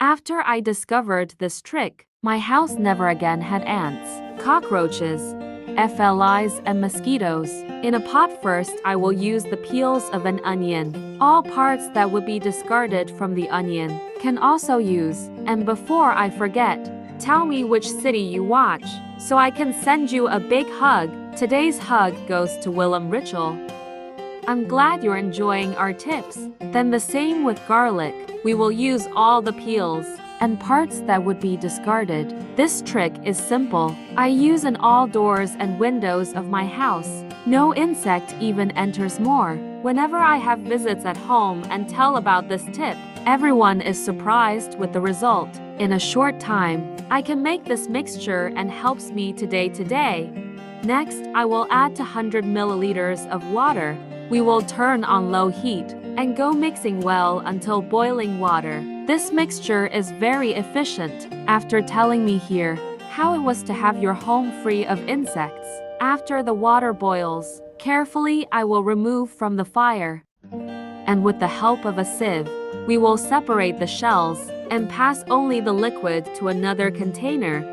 After I discovered this trick, my house never again had ants, cockroaches, flies, and mosquitoes. In a pot first, I will use the peels of an onion. All parts that would be discarded from the onion can also use. And before I forget, tell me which city you watch, so I can send you a big hug. Today's hug goes to Willem Richel. I'm glad you're enjoying our tips. Then the same with garlic. We will use all the peels and parts that would be discarded. This trick is simple. I use in all doors and windows of my house. No insect even enters more. Whenever I have visits at home and tell about this tip, everyone is surprised with the result. In a short time, I can make this mixture and helps me today. Next, I will add 200 milliliters of water. We will turn on low heat and go mixing well until boiling water. This mixture is very efficient. After telling me here how it was to have your home free of insects, after the water boils, carefully I will remove from the fire. And with the help of a sieve, we will separate the shells and pass only the liquid to another container.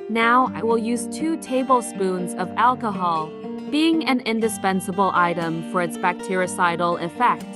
Now I will use 2 tablespoons of alcohol, being an indispensable item for its bactericidal effect.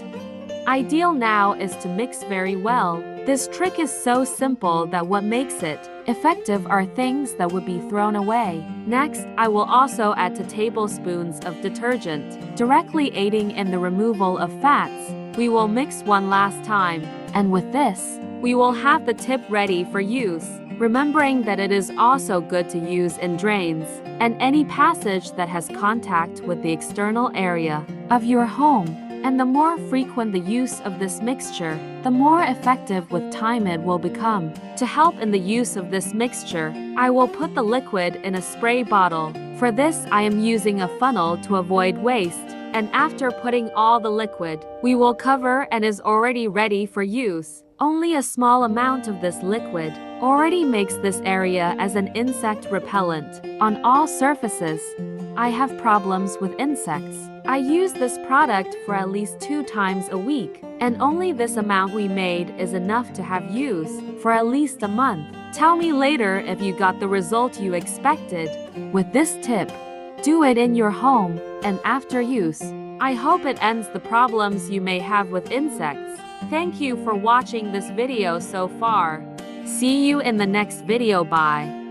Ideal now is to mix very well. This trick is so simple that what makes it effective are things that would be thrown away. Next, I will also add 2 tablespoons of detergent, directly aiding in the removal of fats. We will mix one last time, and with this, we will have the tip ready for use. Remembering that it is also good to use in drains and any passage that has contact with the external area of your home. And the more frequent the use of this mixture, the more effective with time it will become. To help in the use of this mixture, I will put the liquid in a spray bottle. For this, I am using a funnel to avoid waste. And after putting all the liquid, we will cover and is already ready for use. Only a small amount of this liquid already makes this area as an insect repellent on all surfaces. I have problems with insects. I use this product for at least 2 times a week, and only this amount we made is enough to have use for at least a month. Tell me later if you got the result you expected. With this tip, do it in your home and after use. I hope it ends the problems you may have with insects. Thank you for watching this video so far. See you in the next video. Bye.